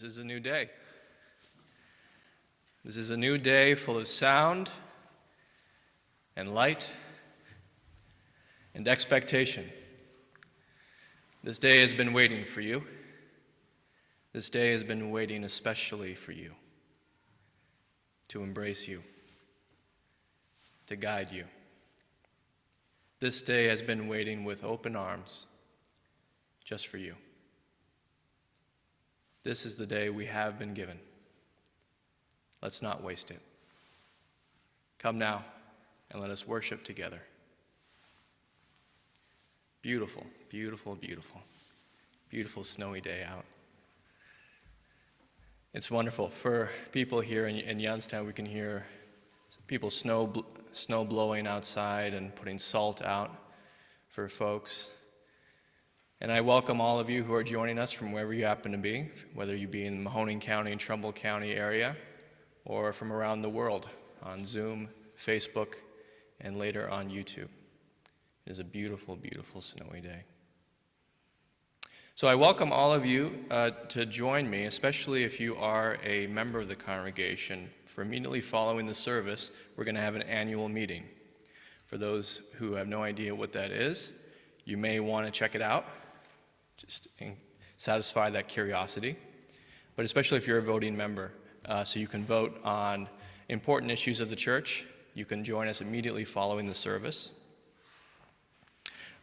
This is a new day. This is a new day full of sound and light and expectation. This day has been waiting for you. This day has been waiting especially for you, to embrace you, to guide you. This day has been waiting with open arms just for you. This is the day we have been given. Let's not waste it. Come now and let us worship together. Beautiful, beautiful, beautiful, beautiful snowy day out. It's wonderful. For people here in Youngstown, we can hear people snow blowing outside and putting salt out for folks. And I welcome all of you who are joining us from wherever you happen to be, whether you be in the Mahoning County and Trumbull County area, or from around the world on Zoom, Facebook, and later on YouTube. It is a beautiful, beautiful snowy day. So I welcome all of you to join me, especially if you are a member of the congregation. For immediately following the service, we're going to have an annual meeting. For those who have no idea what that is, you may want to check it out, just satisfy that curiosity. But especially if you're a voting member, so you can vote on important issues of the church, you can join us immediately following the service.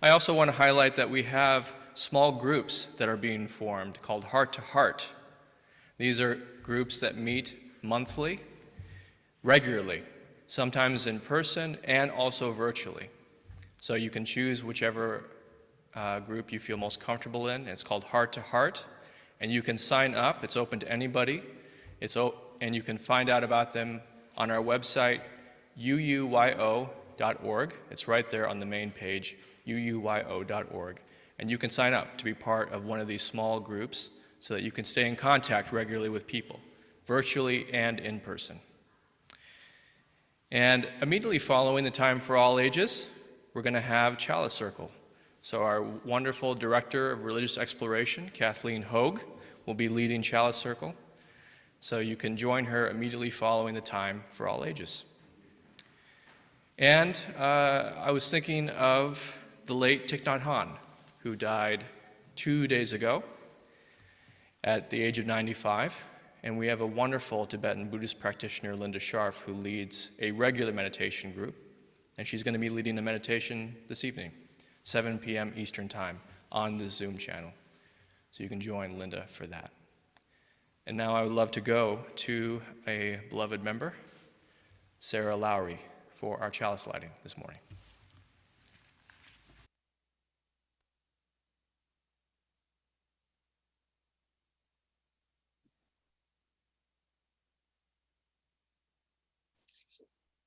I also want to highlight that we have small groups that are being formed called Heart to Heart. These are groups that meet monthly, regularly, sometimes in person and also virtually. So you can choose whichever group you feel most comfortable in. It's called Heart to Heart, and you can sign up. It's open to anybody. And you can find out about them on our website, UUYO.org. It's right there on the main page, UUYO.org. And you can sign up to be part of one of these small groups so that you can stay in contact regularly with people, virtually and in person. And immediately following the Time for All Ages, we're going to have Chalice Circle. So our wonderful Director of Religious Exploration, Kathleen Hogue, will be leading Chalice Circle. So you can join her immediately following the Time for All Ages. And I was thinking of the late Thich Nhat Hanh, who died 2 days ago at the age of 95. And we have a wonderful Tibetan Buddhist practitioner, Linda Scharf, who leads a regular meditation group. And she's going to be leading a meditation this evening, 7 p.m. Eastern Time, on the Zoom channel. So you can join Linda for that. And now I would love to go to a beloved member, Sarah Lowry, for our chalice lighting this morning.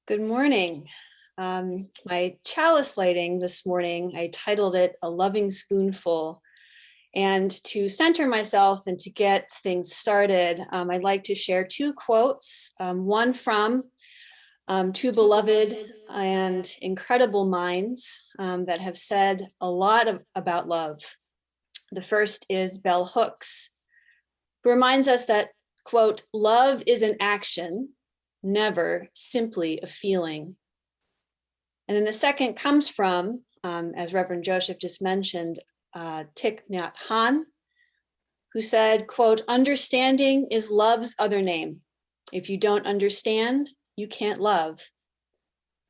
Good morning. My chalice lighting this morning, I titled it A Loving Spoonful. And to center myself and to get things started, I'd like to share two quotes, one from two beloved and incredible minds that have said a lot about love. The first is Bell Hooks, who reminds us that, quote, love is an action, never simply a feeling. And then the second comes from, as Reverend Joseph just mentioned, Thich Nhat Hanh, who said, quote, understanding is love's other name. If you don't understand, you can't love.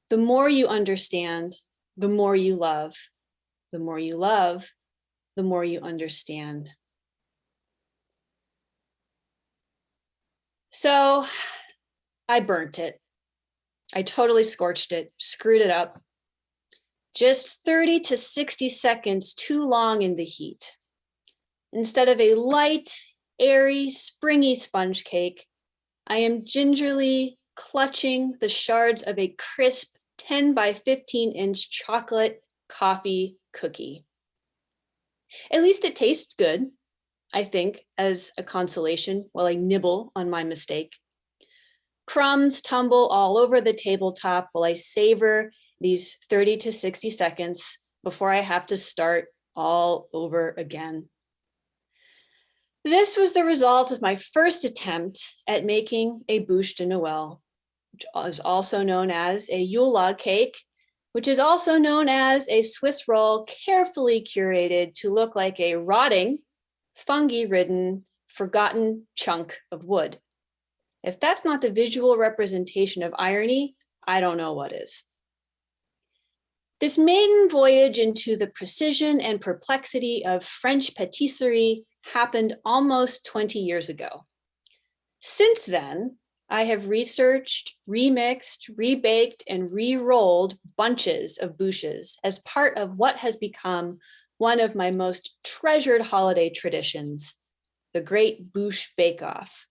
The more you understand, the more you love. The more you love, the more you understand. So I burnt it. I totally scorched it, screwed it up. Just 30 to 60 seconds too long in the heat. Instead of a light, airy, springy sponge cake, I am gingerly clutching the shards of a crisp 10 by 15-inch chocolate coffee cookie. At least it tastes good, I think, as a consolation while I nibble on my mistake. Crumbs tumble all over the tabletop while I savor these 30 to 60 seconds before I have to start all over again. This was the result of my first attempt at making a bûche de Noël, which is also known as a Yule log cake, which is also known as a Swiss roll carefully curated to look like a rotting, fungi-ridden, forgotten chunk of wood. If that's not the visual representation of irony, I don't know what is. This maiden voyage into the precision and perplexity of French patisserie happened almost 20 years ago. Since then, I have researched, remixed, rebaked, and re-rolled bunches of bûches as part of what has become one of my most treasured holiday traditions, the Great Bûche Bake-Off.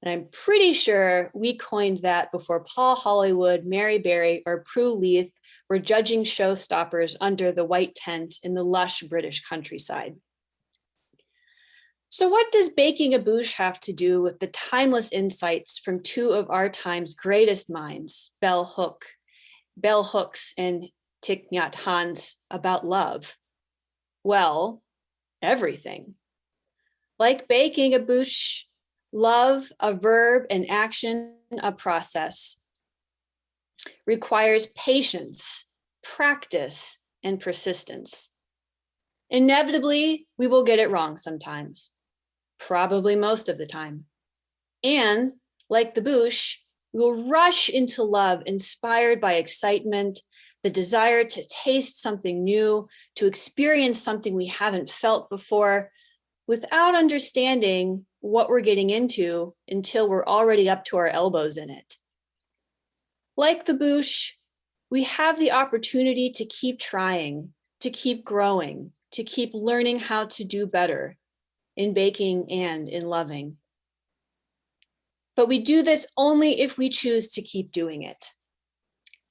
And I'm pretty sure we coined that before Paul Hollywood, Mary Berry, or Prue Leith were judging showstoppers under the white tent in the lush British countryside. So what does baking a bûche have to do with the timeless insights from two of our time's greatest minds, Bell Hooks and Thich Nhat Hanh's about love? Well, everything. Like baking a bûche, love, a verb, an action, a process, requires patience, practice, and persistence. Inevitably, we will get it wrong sometimes, probably most of the time. And like the bûche, we will rush into love inspired by excitement, the desire to taste something new, to experience something we haven't felt before, without understanding what we're getting into until we're already up to our elbows in it. Like the bûche, we have the opportunity to keep trying, to keep growing, to keep learning how to do better in baking and in loving. But we do this only if we choose to keep doing it.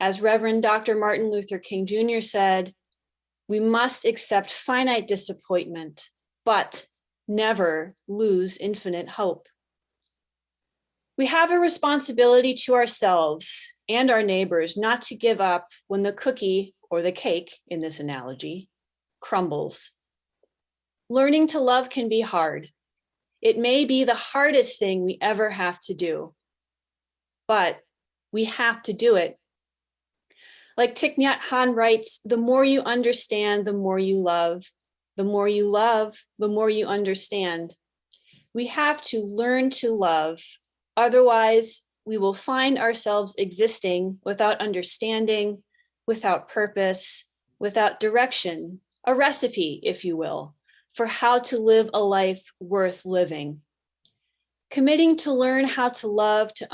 As Reverend Dr. Martin Luther King Jr. said, we must accept finite disappointment, but never lose infinite hope. We have a responsibility to ourselves and our neighbors not to give up when the cookie, or the cake in this analogy, crumbles. Learning to love can be hard. It may be the hardest thing we ever have to do, but we have to do it. Like Thich Nhat Hanh writes, the more you understand, the more you love. The more you love, the more you understand. We have to learn to love. Otherwise, we will find ourselves existing without understanding, without purpose, without direction, a recipe, if you will, for how to live a life worth living. Committing to learn how to love, to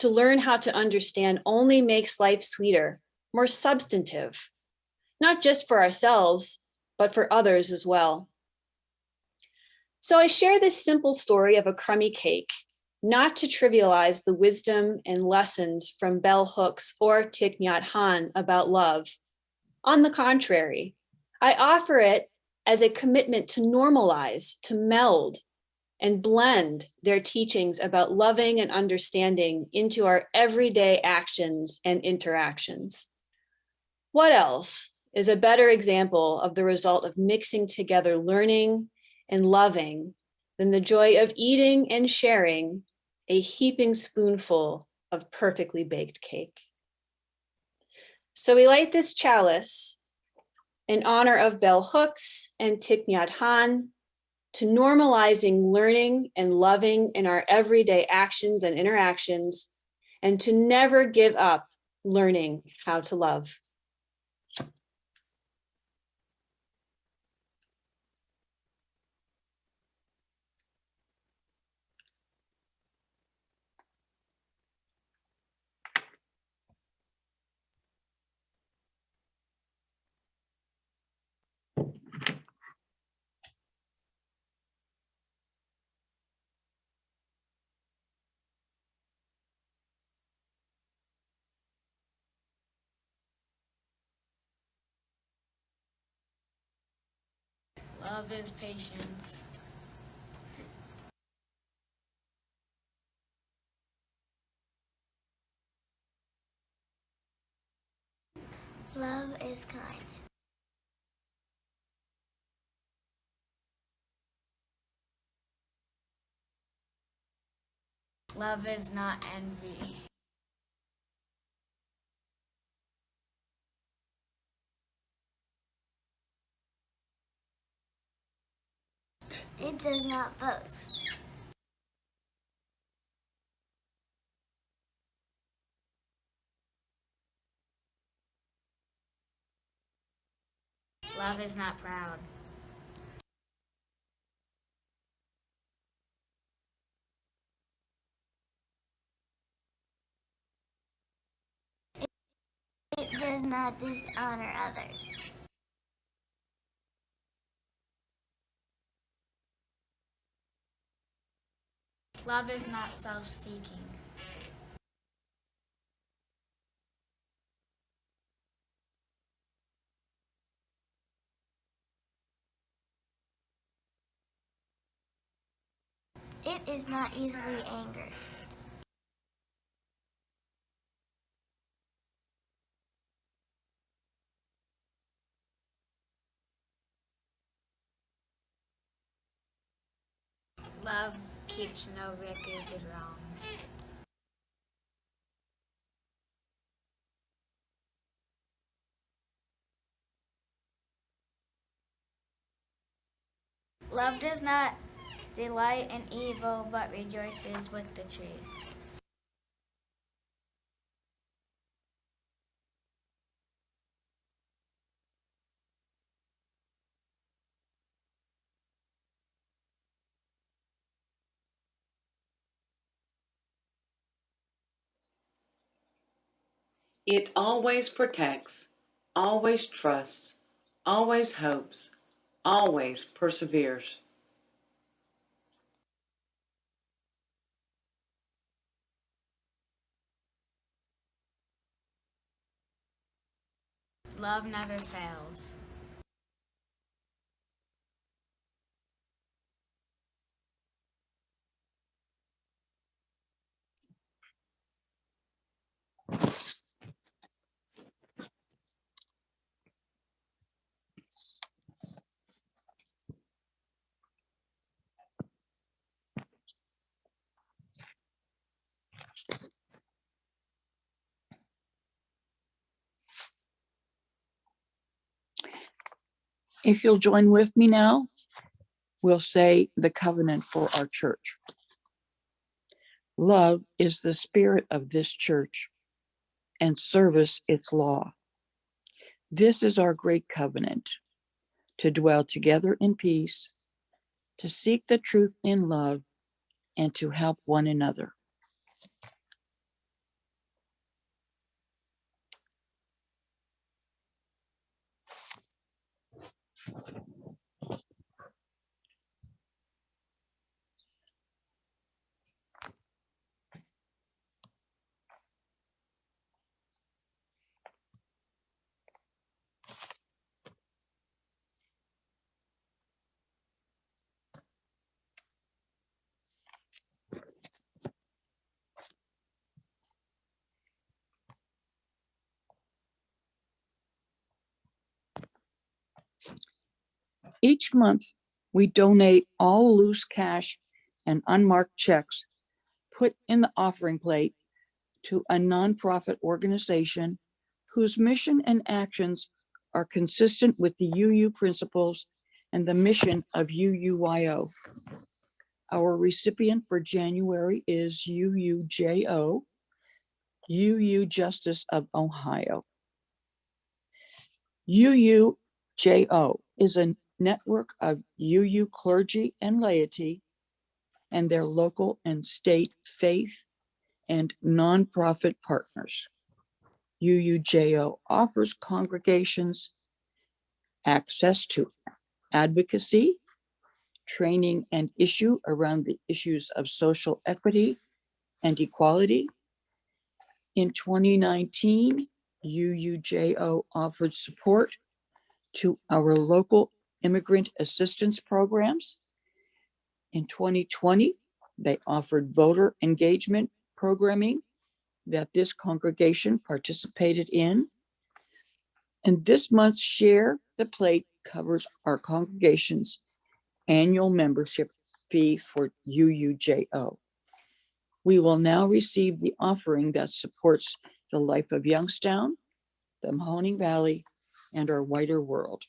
learn how to understand only makes life sweeter, more substantive, not just for ourselves, but for others as well. So I share this simple story of a crummy cake, not to trivialize the wisdom and lessons from bell hooks or Thich Nhat Hanh about love. On the contrary, I offer it as a commitment to normalize, to meld, and blend their teachings about loving and understanding into our everyday actions and interactions. What else is a better example of the result of mixing together learning and loving than the joy of eating and sharing a heaping spoonful of perfectly baked cake? So we light this chalice in honor of bell hooks and Thich Nhat Hanh, to normalizing learning and loving in our everyday actions and interactions, and to never give up learning how to love. Love is patience. Love is kind. Love is not envy. It does not boast. Love is not proud. It does not dishonor others. Love is not self-seeking. It is not easily angered. Love keeps no record of wrongs. Love does not delight in evil, but rejoices with the truth. It always protects, always trusts, always hopes, always perseveres. Love never fails. If you'll join with me now, we'll say the covenant for our church. Love is the spirit of this church, and service its law. This is our great covenant, to dwell together in peace, to seek the truth in love, and to help one another. Each month, we donate all loose cash and unmarked checks put in the offering plate to a nonprofit organization whose mission and actions are consistent with the UU principles and the mission of UUYO. Our recipient for January is UUJO, UU Justice of Ohio. UUJO is a network of UU clergy and laity and their local and state faith and nonprofit partners. UUJO offers congregations access to advocacy, training, and issue around the issues of social equity and equality. In 2019, UUJO offered support to our local immigrant assistance programs. In 2020, they offered voter engagement programming that this congregation participated in. And this month's Share the Plate covers our congregation's annual membership fee for UUJO. We will now receive the offering that supports the life of Youngstown, the Mahoning Valley, and our wider world.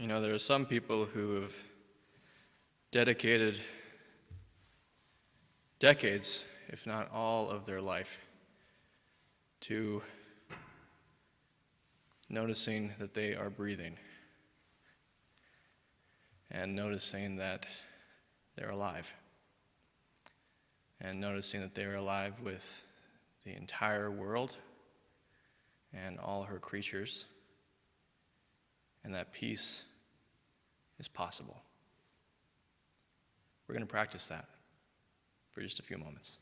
You know, there are some people who have dedicated decades, if not all of their life, to noticing that they are breathing and noticing that they're alive and noticing that they're alive with the entire world and all her creatures, and that peace is possible. We're going to practice that for just a few moments.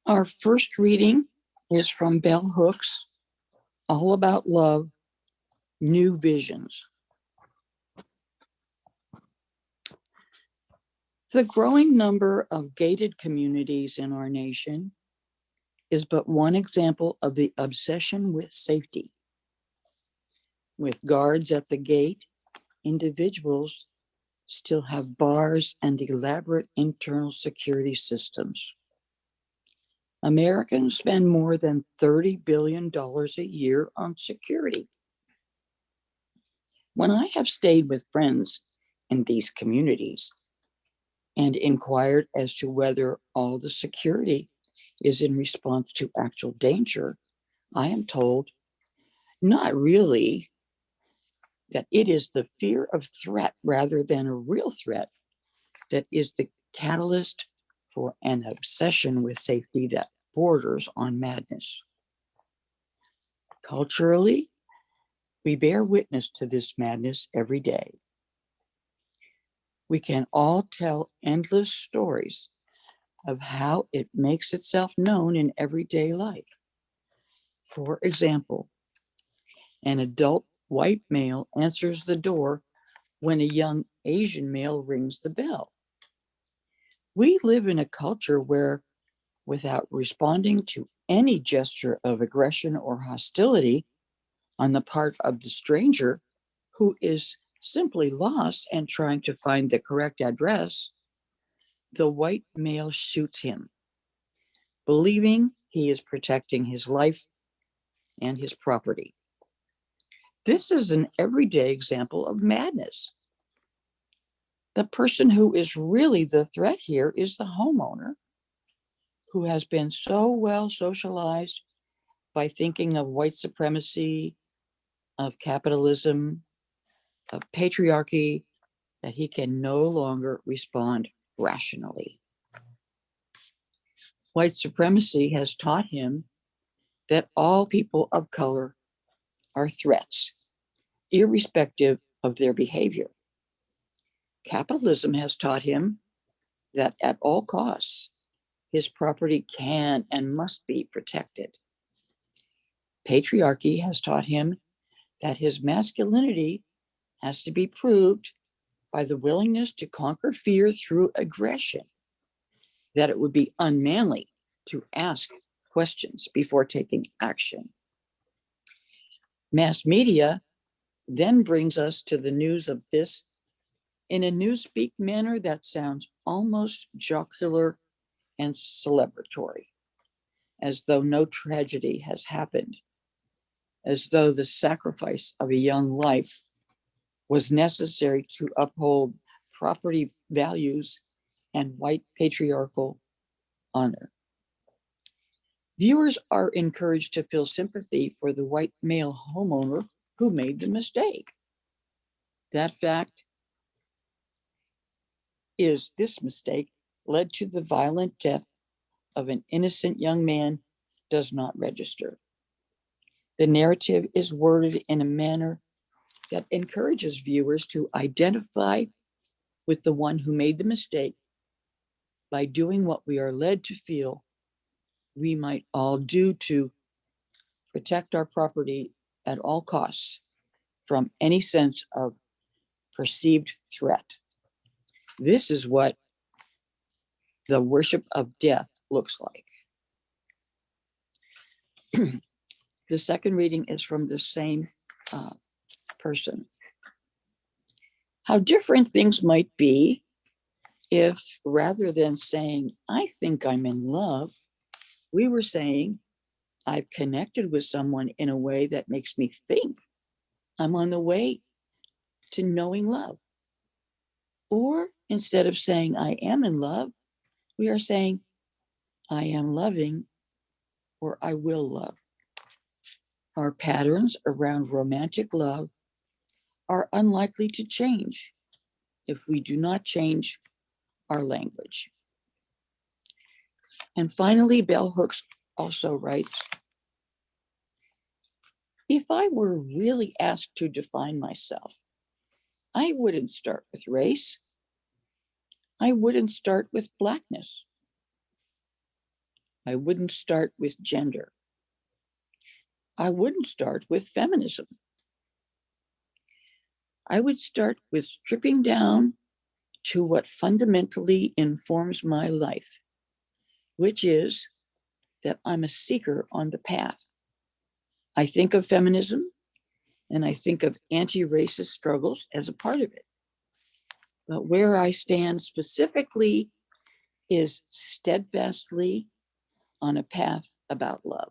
Our first reading is from Bell Hooks, All About Love, New Visions. The growing number of gated communities in our nation is but one example of the obsession with safety. With guards at the gate, individuals still have bars and elaborate internal security systems. Americans spend more than $30 billion a year on security. When I have stayed with friends in these communities, and inquired as to whether all the security is in response to actual danger, I am told, not really, that it is the fear of threat rather than a real threat that is the catalyst for an obsession with safety that borders on madness. Culturally, we bear witness to this madness every day. We can all tell endless stories of how it makes itself known in everyday life. For example, an adult white male answers the door when a young Asian male rings the bell. We live in a culture where, without responding to any gesture of aggression or hostility on the part of the stranger who is simply lost and trying to find the correct address, the white male shoots him, believing he is protecting his life and his property. This is an everyday example of madness. The person who is really the threat here is the homeowner, who has been so well socialized by thinking of white supremacy, of capitalism, of patriarchy, that he can no longer respond rationally. White supremacy has taught him that all people of color are threats, irrespective of their behavior. Capitalism has taught him that at all costs, his property can and must be protected. Patriarchy has taught him that his masculinity has to be proved by the willingness to conquer fear through aggression, that it would be unmanly to ask questions before taking action. Mass media then brings us to the news of this in a newspeak manner that sounds almost jocular and celebratory, as though no tragedy has happened, as though the sacrifice of a young life was necessary to uphold property values and white patriarchal honor. Viewers are encouraged to feel sympathy for the white male homeowner who made the mistake. That fact is, this mistake led to the violent death of an innocent young man does not register. The narrative is worded in a manner that encourages viewers to identify with the one who made the mistake by doing what we are led to feel we might all do to protect our property at all costs from any sense of perceived threat. This is what the worship of death looks like. The second reading is from the same person. How different things might be if, rather than saying, I think I'm in love, we were saying, I've connected with someone in a way that makes me think I'm on the way to knowing love. Or instead of saying, I am in love, we are saying, I am loving, or I will love. Our patterns around romantic love are unlikely to change if we do not change our language. And finally, Bell Hooks also writes, if I were really asked to define myself, I wouldn't start with race. I wouldn't start with Blackness. I wouldn't start with gender. I wouldn't start with feminism. I would start with stripping down to what fundamentally informs my life, which is that I'm a seeker on the path. I think of feminism and I think of anti-racist struggles as a part of it. But where I stand specifically is steadfastly on a path about love.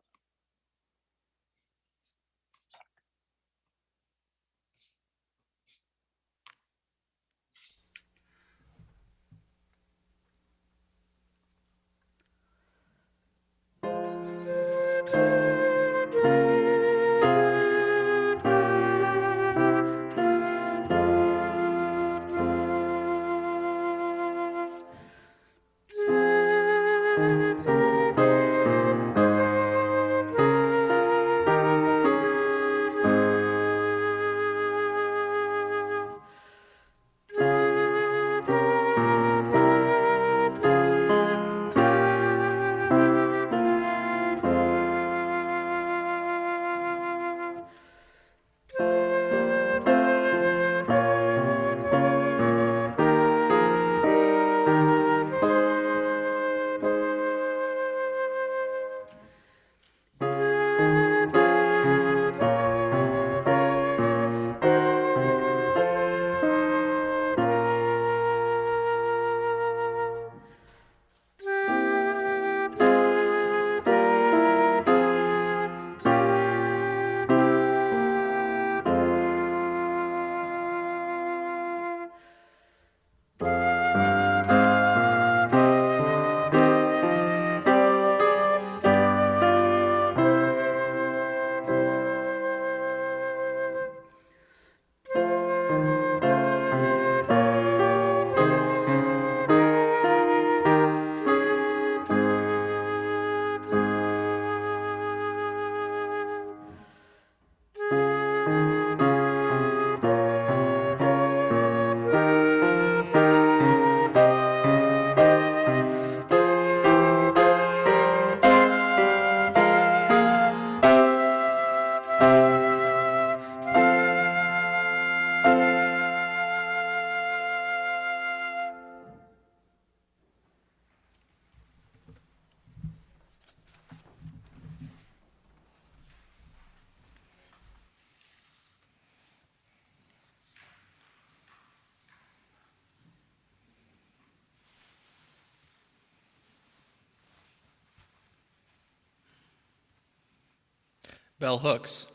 Bell Hooks,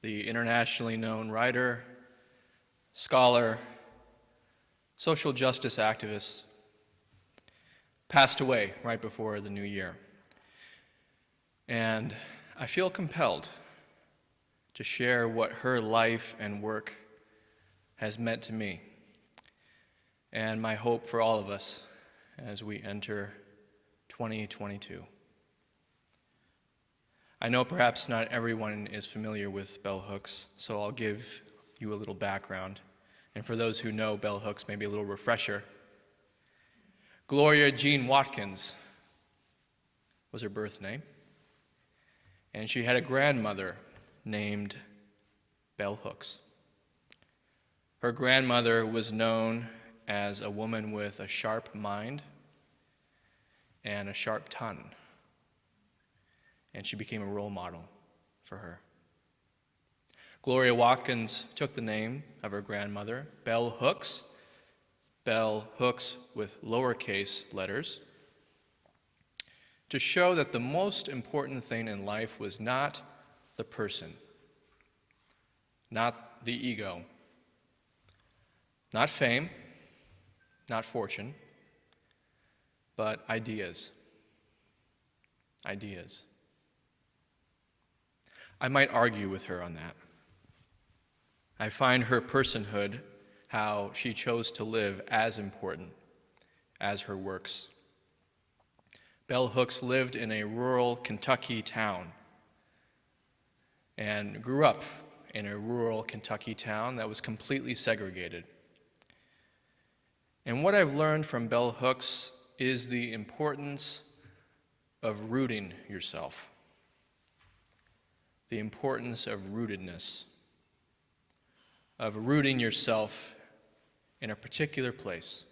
the internationally known writer, scholar, social justice activist, passed away right before the new year. And I feel compelled to share what her life and work has meant to me, and my hope for all of us as we enter 2022. I know perhaps not everyone is familiar with bell hooks, so I'll give you a little background. And for those who know bell hooks, maybe a little refresher. Gloria Jean Watkins was her birth name, and she had a grandmother named Bell Hooks. Her grandmother was known as a woman with a sharp mind and a sharp tongue, and she became a role model for her. Gloria Watkins took the name of her grandmother, Bell Hooks with lowercase letters, to show that the most important thing in life was not the person, not the ego, not fame, not fortune, but ideas. Ideas. I might argue with her on that. I find her personhood, how she chose to live, as important as her works. Bell Hooks lived in a rural Kentucky town and grew up in a rural Kentucky town that was completely segregated. And what I've learned from Bell Hooks is the importance of rooting yourself, the importance of rootedness, of rooting yourself in a particular place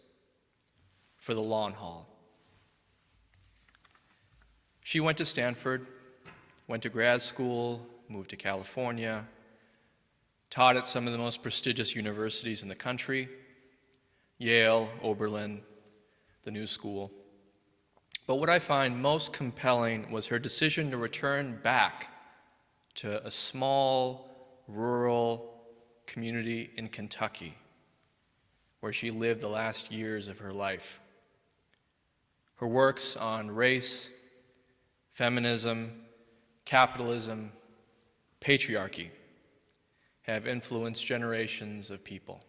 for the long haul. She went to Stanford, went to grad school, moved to California, taught at some of the most prestigious universities in the country, Yale, Oberlin, the New School. But what I find most compelling was her decision to return back to a small, rural community in Kentucky, where she lived the last years of her life. Her works on race, feminism, capitalism, patriarchy have influenced generations of people.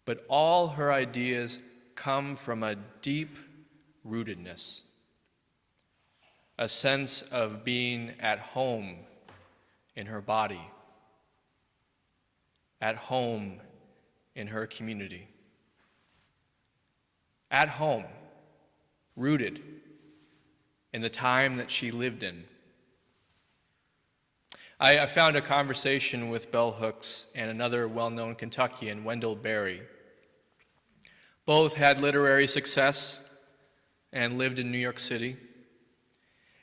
But all her ideas come from a deep rootedness, a sense of being at home in her body, at home in her community, at home, rooted in the time that she lived in. I found a conversation with Bell Hooks and another well-known Kentuckian, Wendell Berry. Both had literary success and lived in New York City.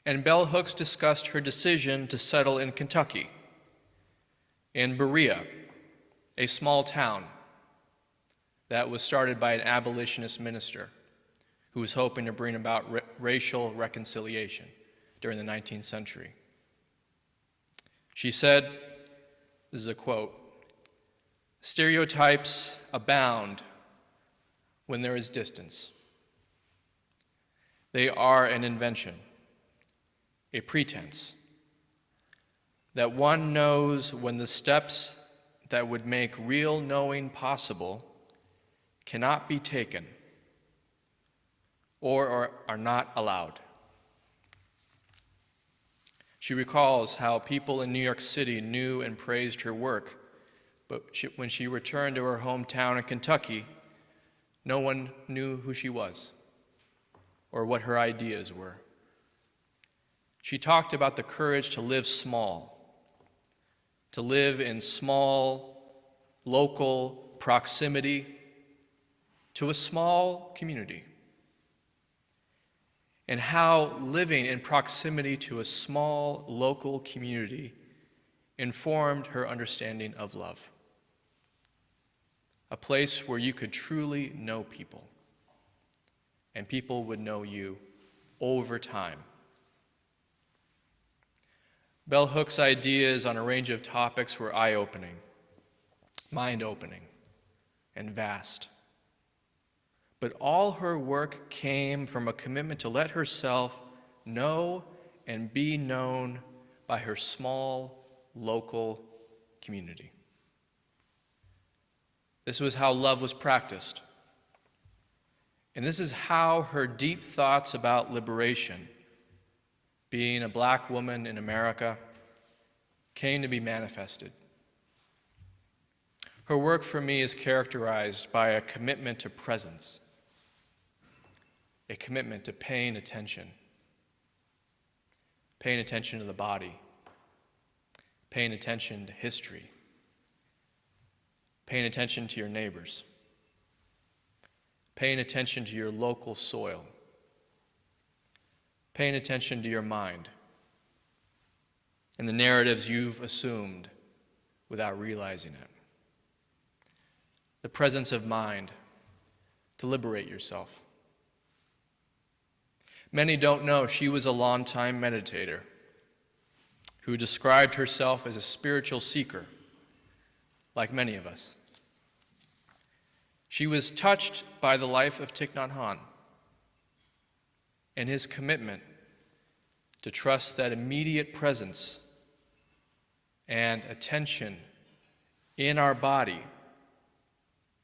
And Bell Hooks discussed her decision to settle in Kentucky, in Berea, a small town that was started by an abolitionist minister who was hoping to bring about racial reconciliation during the 19th century. She said, this is a quote, "Stereotypes abound when there is distance. They are an invention, a pretense, that one knows when the steps that would make real knowing possible cannot be taken or are not allowed." She recalls how people in New York City knew and praised her work, but when she returned to her hometown in Kentucky, no one knew who she was or what her ideas were. She talked about the courage to live small, to live in small, local proximity to a small community, and how living in proximity to a small local community informed her understanding of love. A place where you could truly know people, and people would know you over time. Bell Hooks' ideas on a range of topics were eye-opening, mind-opening, and vast. But all her work came from a commitment to let herself know and be known by her small, local community. This was how love was practiced. And this is how her deep thoughts about liberation, being a black woman in America, came to be manifested. Her work for me is characterized by a commitment to presence, a commitment to paying attention to the body, paying attention to history, paying attention to your neighbors, paying attention to your local soil, paying attention to your mind and the narratives you've assumed without realizing it. The presence of mind to liberate yourself. Many don't know she was a longtime meditator who described herself as a spiritual seeker, like many of us. She was touched by the life of Thich Nhat Hanh and his commitment to trust that immediate presence and attention in our body,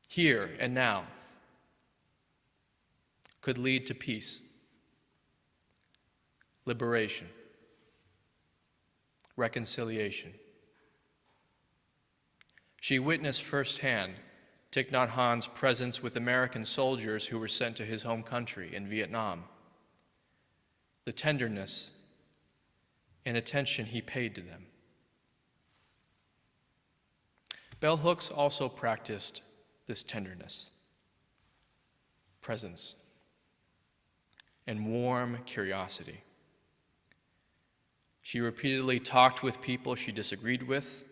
here and now, could lead to peace, liberation, reconciliation. She witnessed firsthand Thich Nhat Hanh's presence with American soldiers who were sent to his home country in Vietnam, the tenderness and attention he paid to them. Bell Hooks also practiced this tenderness, presence, and warm curiosity. She repeatedly talked with people she disagreed with,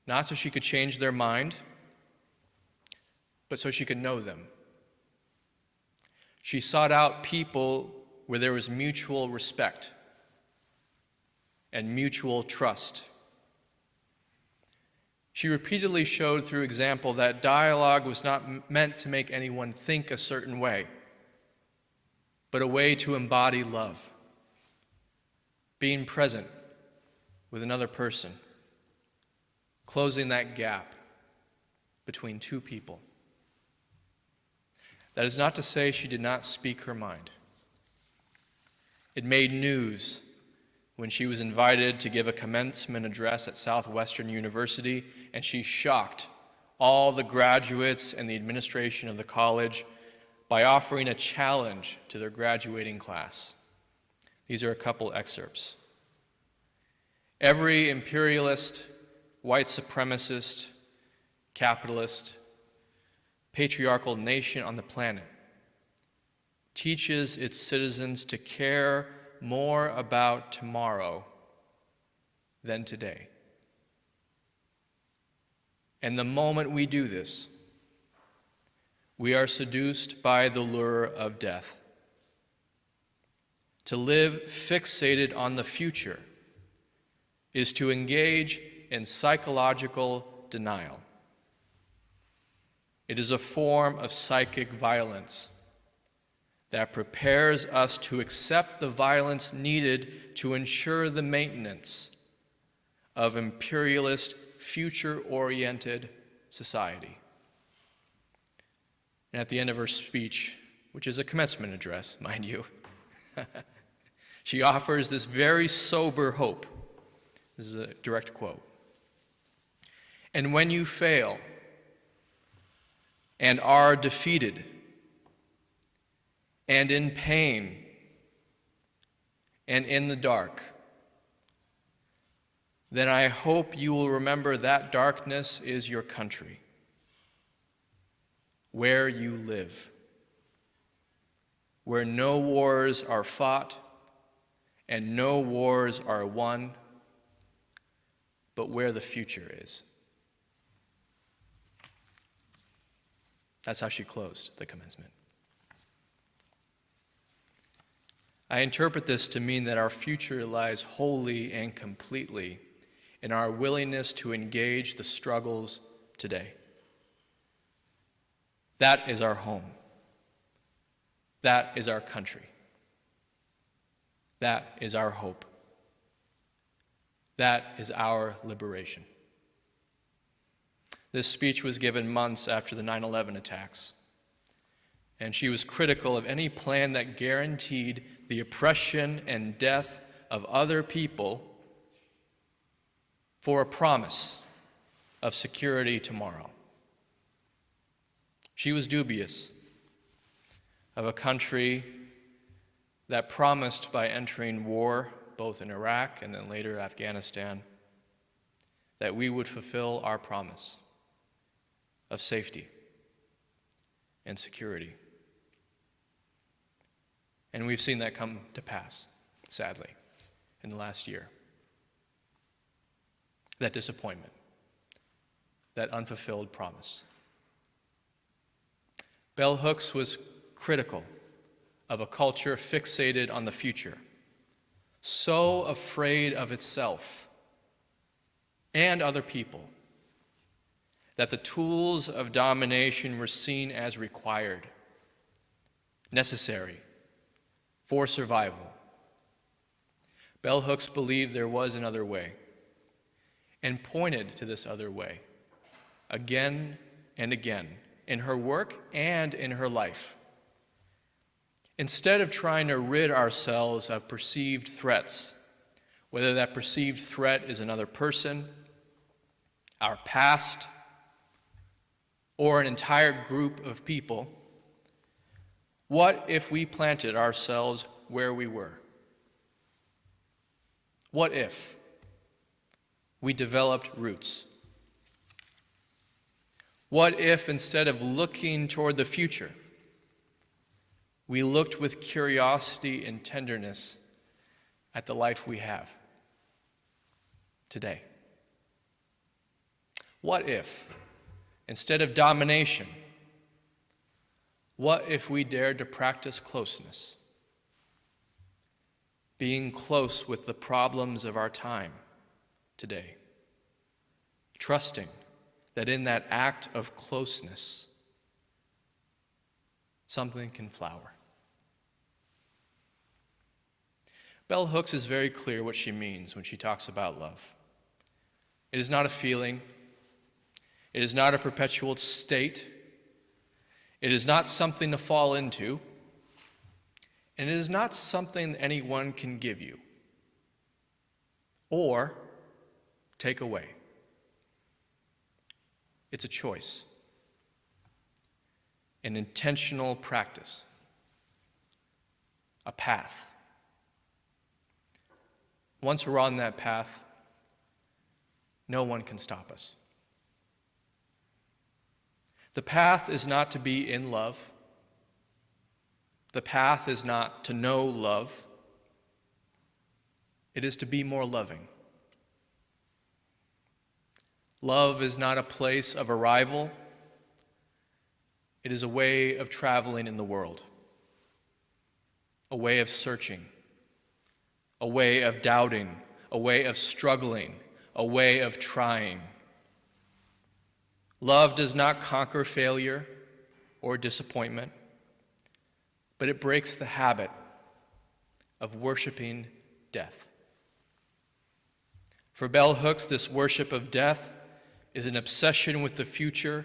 not so she could change their mind, but so she could know them. She sought out people where there was mutual respect and mutual trust. She repeatedly showed through example that dialogue was not meant to make anyone think a certain way, but a way to embody love, being present with another person, closing that gap between two people. That is not to say she did not speak her mind. It made news when she was invited to give a commencement address at Southwestern University, and she shocked all the graduates and the administration of the college by offering a challenge to their graduating class. These are a couple excerpts. Every imperialist, white supremacist, capitalist, patriarchal nation on the planet teaches its citizens to care more about tomorrow than today. And the moment we do this, we are seduced by the lure of death. To live fixated on the future is to engage in psychological denial. It is a form of psychic violence that prepares us to accept the violence needed to ensure the maintenance of imperialist, future-oriented society. And at the end of her speech, which is a commencement address, mind you, she offers this very sober hope. This is a direct quote. And when you fail and are defeated and in pain and in the dark, then I hope you will remember that darkness is your country, where you live, where no wars are fought and no wars are won, but where the future is. That's how she closed the commencement. I interpret this to mean that our future lies wholly and completely in our willingness to engage the struggles today. That is our home. That is our country. That is our hope. That is our liberation. This speech was given months after the 9/11 attacks, and she was critical of any plan that guaranteed the oppression and death of other people for a promise of security tomorrow. She was dubious of a country that promised by entering war, both in Iraq and then later Afghanistan, that we would fulfill our promise of safety and security. And we've seen that come to pass, sadly, in the last year. That disappointment, that unfulfilled promise. Bell Hooks was critical of a culture fixated on the future, so afraid of itself and other people that the tools of domination were seen as required, necessary for survival. Bell Hooks believed there was another way and pointed to this other way again and again in her work and in her life. Instead of trying to rid ourselves of perceived threats, whether that perceived threat is another person, our past, or an entire group of people, what if we planted ourselves where we were? What if we developed roots? What if instead of looking toward the future, we looked with curiosity and tenderness at the life we have today? What if, instead of domination, what if we dared to practice closeness? Being close with the problems of our time today. Trusting that in that act of closeness, something can flower. Bell Hooks is very clear what she means when she talks about love. It is not a feeling. It is not a perpetual state. It is not something to fall into, and it is not something anyone can give you or take away. It's a choice, an intentional practice, a path. Once we're on that path, no one can stop us. The path is not to be in love. The path is not to know love. It is to be more loving. Love is not a place of arrival. It is a way of traveling in the world, a way of searching, a way of doubting, a way of struggling, a way of trying. Love does not conquer failure or disappointment, but it breaks the habit of worshiping death. For bell hooks, this worship of death is an obsession with the future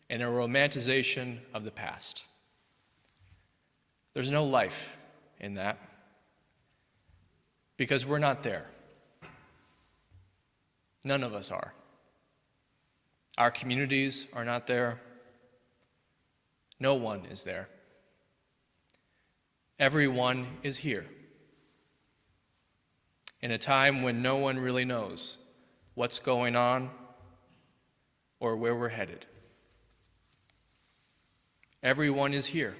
and a romanticization of the past. There's no life in that because we're not there. None of us are. Our communities are not there. No one is there. Everyone is here. In a time when no one really knows what's going on or where we're headed. Everyone is here.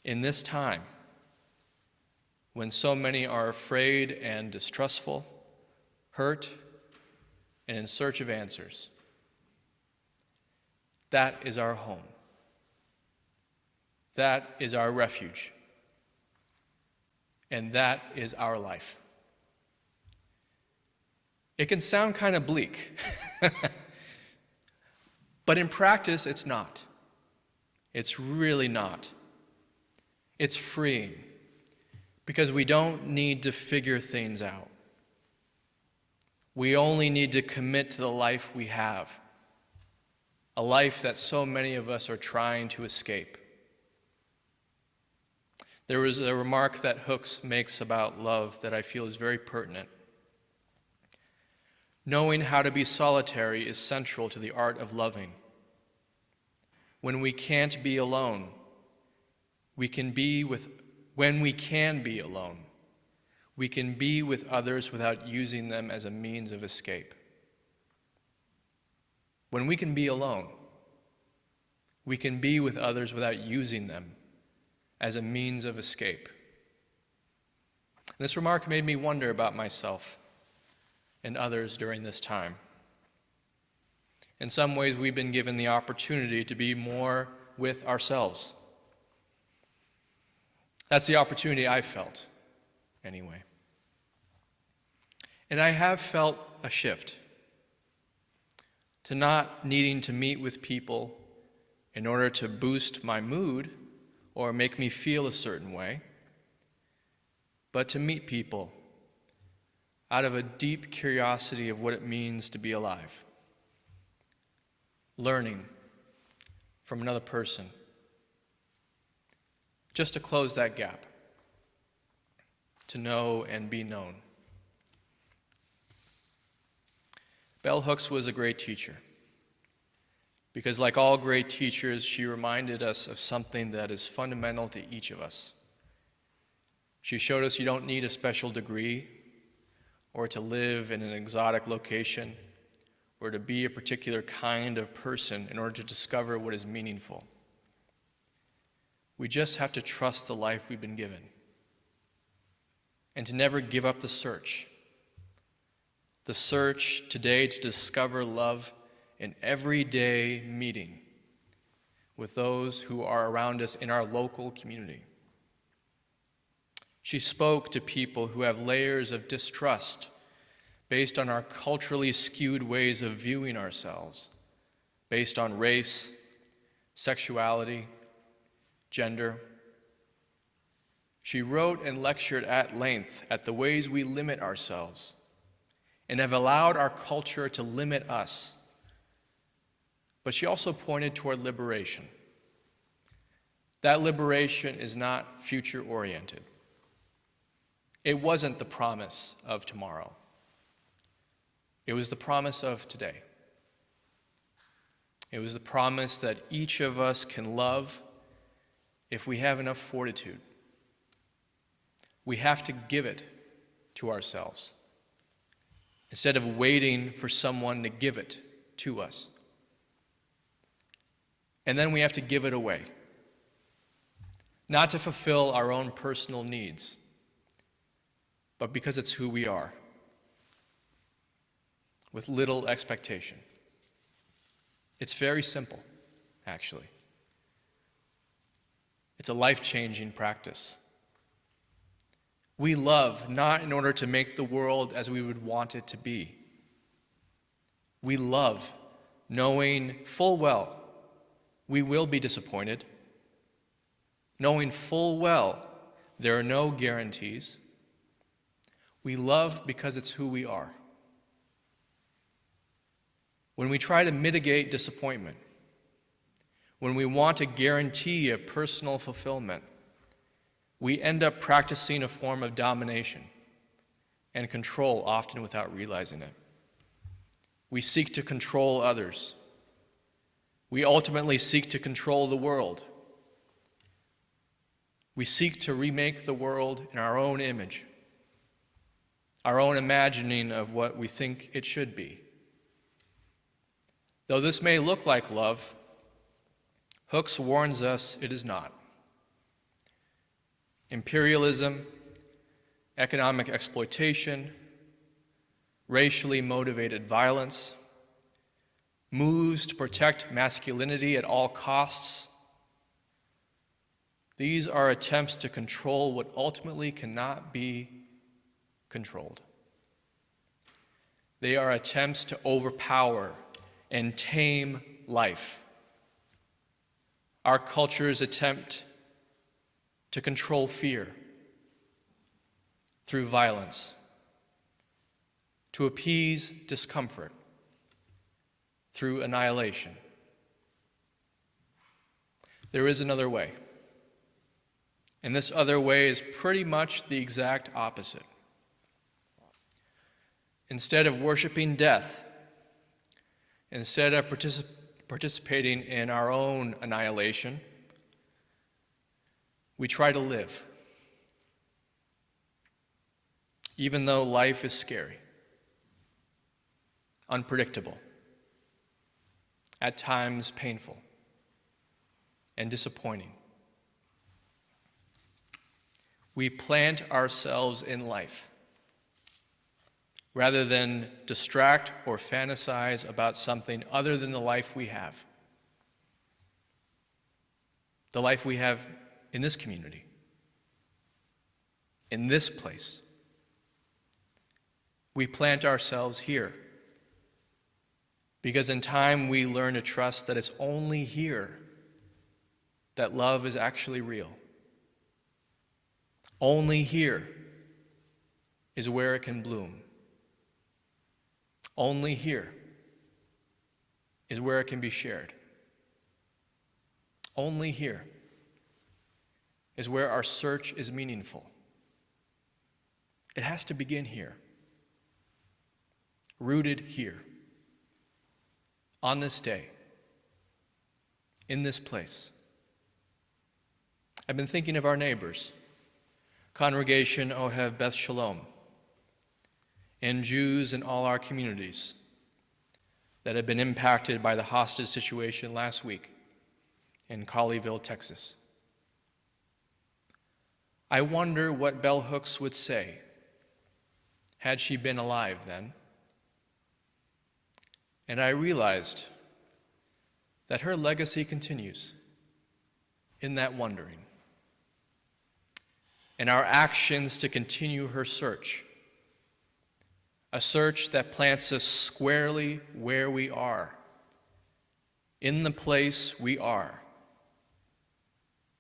In this time, when so many are afraid and distrustful, hurt, and in search of answers. That is our home. That is our refuge. And that is our life. It can sound kind of bleak, but in practice, it's not. It's really not. It's freeing because we don't need to figure things out. We only need to commit to the life we have, a life that so many of us are trying to escape. There was a remark that Hooks makes about love that I feel is very pertinent. Knowing how to be solitary is central to the art of loving. When we can't be alone, when we can be alone, we can be with others without using them as a means of escape. When we can be alone, we can be with others without using them as a means of escape. And this remark made me wonder about myself and others during this time. In some ways, we've been given the opportunity to be more with ourselves. That's the opportunity I felt, anyway. And I have felt a shift to not needing to meet with people in order to boost my mood or make me feel a certain way, but to meet people out of a deep curiosity of what it means to be alive, learning from another person, just to close that gap, to know and be known. Bell Hooks was a great teacher because, like all great teachers, she reminded us of something that is fundamental to each of us. She showed us you don't need a special degree or to live in an exotic location or to be a particular kind of person in order to discover what is meaningful. We just have to trust the life we've been given and to never give up the search. The search today to discover love in everyday meeting with those who are around us in our local community. She spoke to people who have layers of distrust based on our culturally skewed ways of viewing ourselves, based on race, sexuality, gender. She wrote and lectured at length at the ways we limit ourselves and have allowed our culture to limit us. but she also pointed toward liberation. That liberation is not future-oriented. It wasn't the promise of tomorrow. It was the promise of today. It was the promise that each of us can love if we have enough fortitude. We have to give it to ourselves instead of waiting for someone to give it to us. And then we have to give it away, not to fulfill our own personal needs, but because it's who we are, with little expectation. It's very simple, actually. It's a life-changing practice. We love not in order to make the world as we would want it to be. We love knowing full well we will be disappointed, knowing full well there are no guarantees. We love because it's who we are. When we try to mitigate disappointment, when we want a guarantee of personal fulfillment, we end up practicing a form of domination and control, often without realizing it. We seek to control others. We ultimately seek to control the world. We seek to remake the world in our own image, our own imagining of what we think it should be. Though this may look like love, Hooks warns us it is not. Imperialism, economic exploitation, racially motivated violence, moves to protect masculinity at all costs. These are attempts to control what ultimately cannot be controlled. They are attempts to overpower and tame life. Our culture's attempt to control fear through violence, to appease discomfort through annihilation. There is another way, and this other way is pretty much the exact opposite. Instead of worshiping death, instead of participating in our own annihilation, we try to live, even though life is scary, unpredictable, at times painful, and disappointing. We plant ourselves in life rather than distract or fantasize about something other than the life we have. The life we have in this community, in this place. We plant ourselves here because in time we learn to trust that it's only here that love is actually real. Only here is where it can bloom. Only here is where it can be shared. Only here is where our search is meaningful. It has to begin here, rooted here, on this day, in this place. I've been thinking of our neighbors, Congregation Ohev Beth Shalom, and Jews in all our communities that have been impacted by the hostage situation last week in Colleyville, Texas. I wonder what Bell Hooks would say had she been alive then. And I realized that her legacy continues in that wondering, and our actions to continue her search, a search that plants us squarely where we are, in the place we are,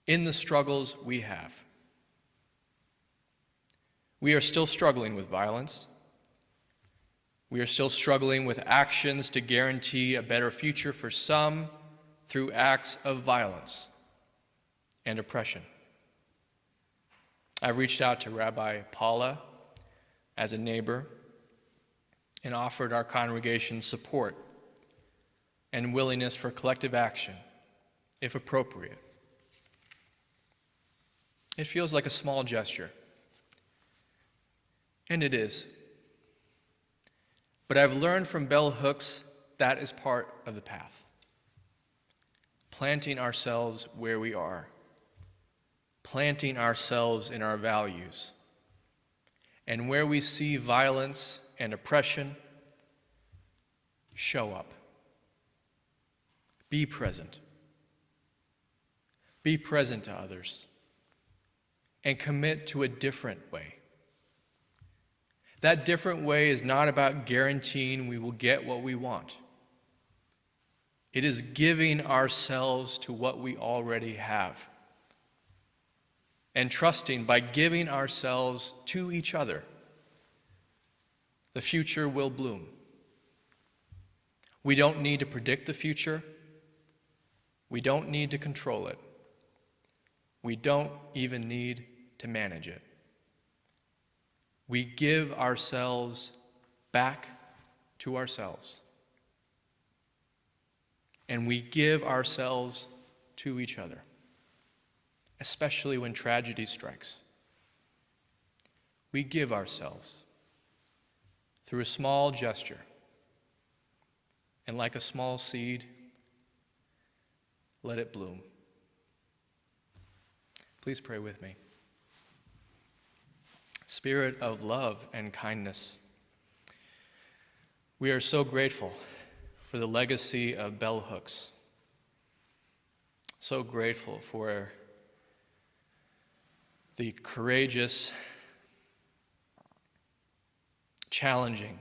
in the struggles we have. We are still struggling with violence. We are still struggling with actions to guarantee a better future for some through acts of violence and oppression. I reached out to Rabbi Paula as a neighbor and offered our congregation support and willingness for collective action, if appropriate. It feels like a small gesture, and it is. But I've learned from bell hooks that is part of the path. Planting ourselves where we are, planting ourselves in our values, and where we see violence and oppression, show up. Be present. Be present to others, and commit to a different way. That different way is not about guaranteeing we will get what we want. It is giving ourselves to what we already have, and trusting by giving ourselves to each other, the future will bloom. We don't need to predict the future. We don't need to control it. We don't even need to manage it. We give ourselves back to ourselves. And we give ourselves to each other, especially when tragedy strikes. We give ourselves through a small gesture, and like a small seed, let it bloom. Please pray with me. Spirit of love and kindness, we are so grateful for the legacy of bell hooks. So grateful for the courageous, challenging,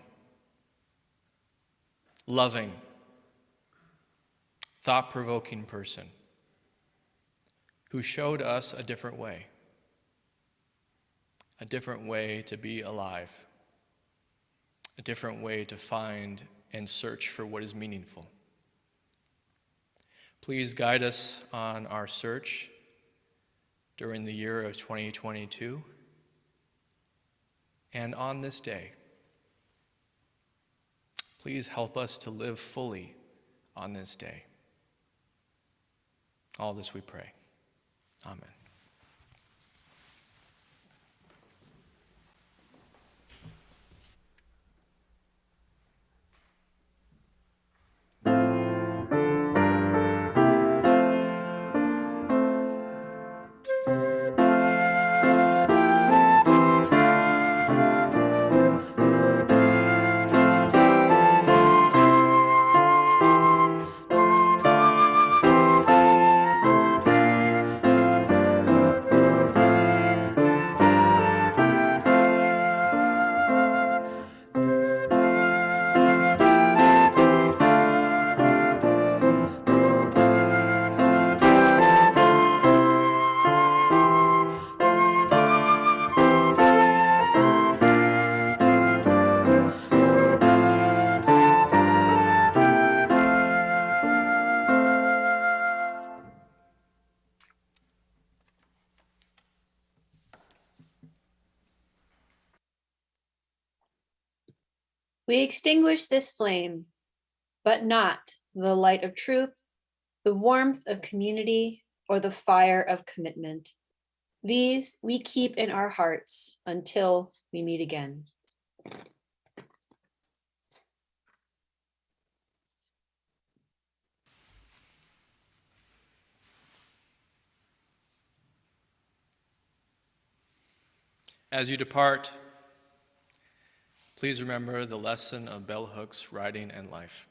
loving, thought-provoking person who showed us a different way to be alive, a different way to find and search for what is meaningful. Please guide us on our search during the year of 2022 and on this day. Please help us to live fully on this day. All this we pray. Amen. We extinguish this flame, but not the light of truth, the warmth of community, or the fire of commitment. These we keep in our hearts until we meet again. As you depart, please remember the lesson of bell hooks, writing, and life.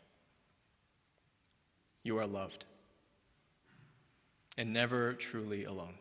You are loved and never truly alone.